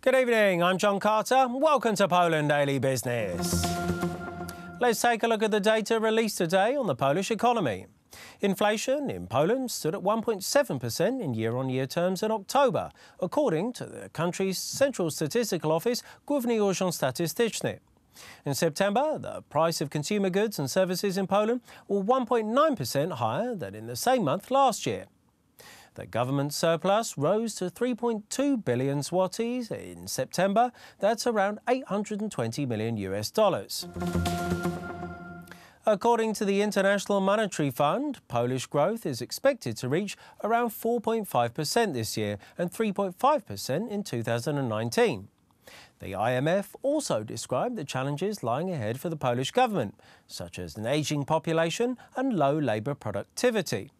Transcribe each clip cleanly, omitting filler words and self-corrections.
Good evening, I'm John Carter. Welcome to Poland Daily Business. Let's take a look at the data released today on the Polish economy. Inflation in Poland stood at 1.7% in year-on-year terms in October, according to the country's Central Statistical Office, Główny Urząd Statystyczny. In September, the price of consumer goods and services in Poland were 1.9% higher than in the same month last year. The government surplus rose to 3.2 billion zlotys in September. That's around $820 million. According to the International Monetary Fund, Polish growth is expected to reach around 4.5% this year and 3.5% in 2019. The IMF also described the challenges lying ahead for the Polish government, such as an ageing population and low labour productivity.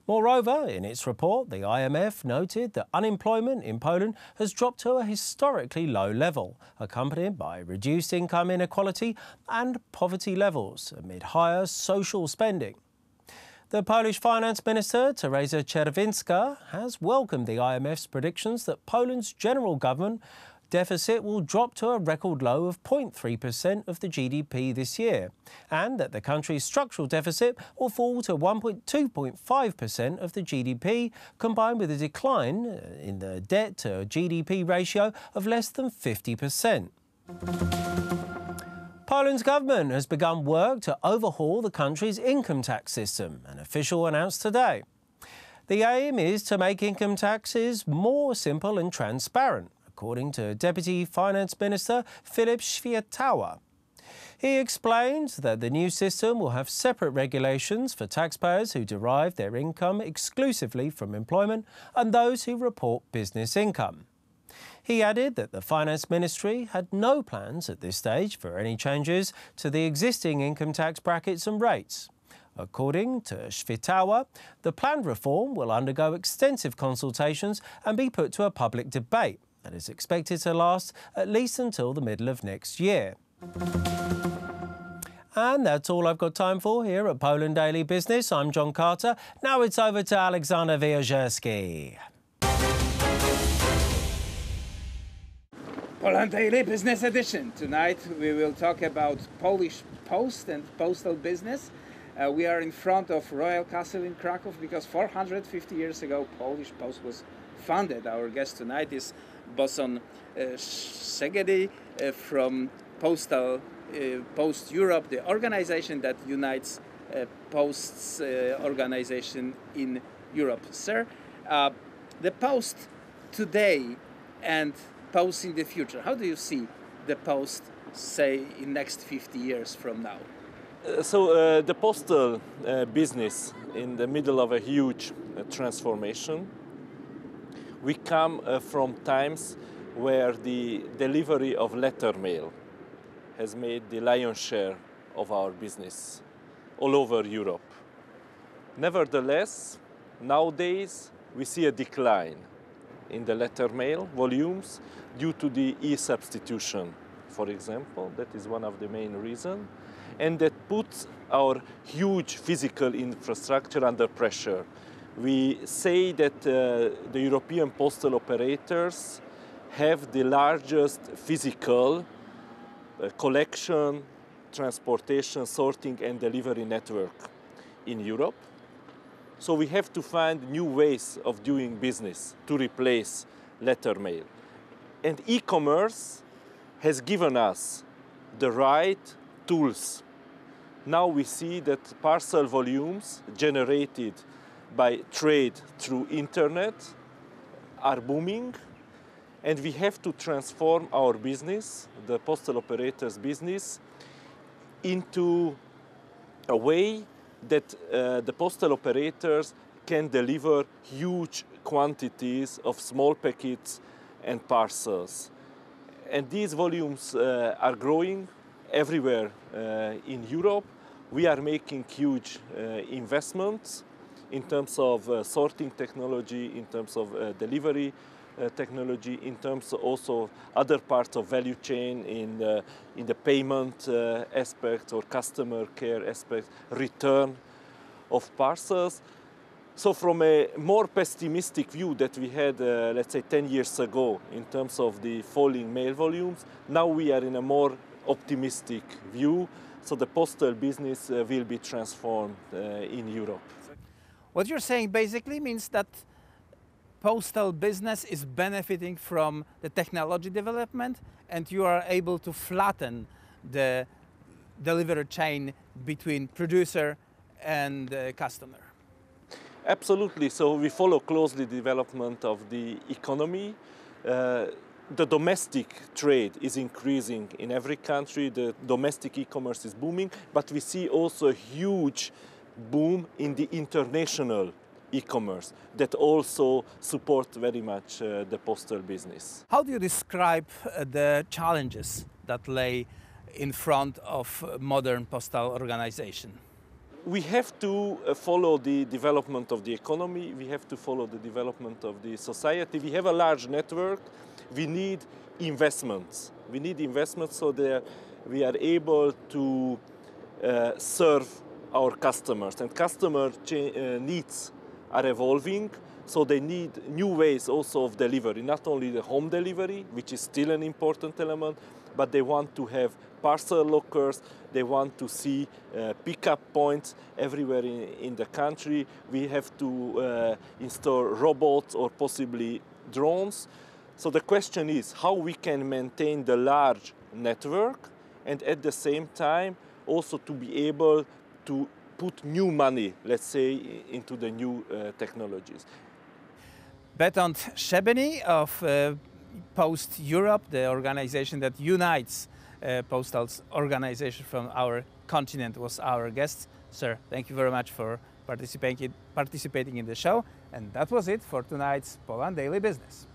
Moreover, in its report, the IMF noted that unemployment in Poland has dropped to a historically low level, accompanied by reduced income inequality and poverty levels amid higher social spending. The Polish Finance Minister, Teresa Czerwińska, has welcomed the IMF's predictions that Poland's general government deficit will drop to a record low of 0.3% of the GDP this year, and that the country's structural deficit will fall to 1.5% of the GDP, combined with a decline in the debt-to-GDP ratio of less than 50%. Poland's government has begun work to overhaul the country's income tax system, an official announced today. The aim is to make income taxes more simple and transparent, according to Deputy Finance Minister Filip Światała. He explained that the new system will have separate regulations for taxpayers who derive their income exclusively from employment and those who report business income. He added that the Finance Ministry had no plans at this stage for any changes to the existing income tax brackets and rates. According to Światała, the planned reform will undergo extensive consultations and be put to a public debate that is expected to last at least until the middle of next year. And that's all I've got time for here at Poland Daily Business. I'm John Carter. Now it's over to Alexander Wojciechowski. Poland Daily Business Edition. Tonight we will talk about Polish post and postal business. We are in front of Royal Castle in Kraków because 450 years ago Polish Post was founded. Our guest tonight is Boson Szegedy from Post Europe, the organization that unites posts organization in Europe. Sir, the Post today and Post in the future, how do you see the Post, say, in next 50 years from now? The postal business in the middle of a huge transformation. We come from times where the delivery of letter mail has made the lion's share of our business all over Europe. Nevertheless, nowadays we see a decline in the letter mail volumes due to the e-substitution, for example. That is one of the main reasons. And that puts our huge physical infrastructure under pressure. We say that the European postal operators have the largest physical collection, transportation, sorting and delivery network in Europe. So we have to find new ways of doing business to replace letter mail. And e-commerce has given us the right tools. Now we see that parcel volumes generated by trade through internet are booming, and we have to transform our business, the postal operators' business, into a way that the postal operators can deliver huge quantities of small packets and parcels. And these volumes are growing everywhere in Europe. We are making huge investments in terms of sorting technology, in terms of delivery technology, in terms of also other parts of value chain in the payment aspect or customer care aspect, return of parcels. So from a more pessimistic view that we had, let's say 10 years ago in terms of the falling mail volumes, now we are in a more optimistic view. So the postal business will be transformed in Europe. What you're saying basically means that postal business is benefiting from the technology development, and you are able to flatten the delivery chain between producer and customer. Absolutely. So we follow closely the development of the economy. The domestic trade is increasing in every country. The domestic e-commerce is booming, but we see also a huge boom in the international e-commerce that also support very much the postal business. How do you describe the challenges that lay in front of modern postal organization? We have to follow the development of the economy. We have to follow the development of the society. We have a large network. We need investments. We need investments so that we are able to serve our customers. And customer needs are evolving, so they need new ways also of delivery, not only the home delivery, which is still an important element, but they want to have parcel lockers, they want to see pickup points everywhere in the country. We have to install robots or possibly drones. So the question is how we can maintain the large network and at the same time also to be able to put new money, let's say, into the new technologies. Bernd Szebeny of Post Europe, the organization that unites postal organizations from our continent, was our guest. Sir, thank you very much for participating in the show. And that was it for tonight's Poland Daily Business.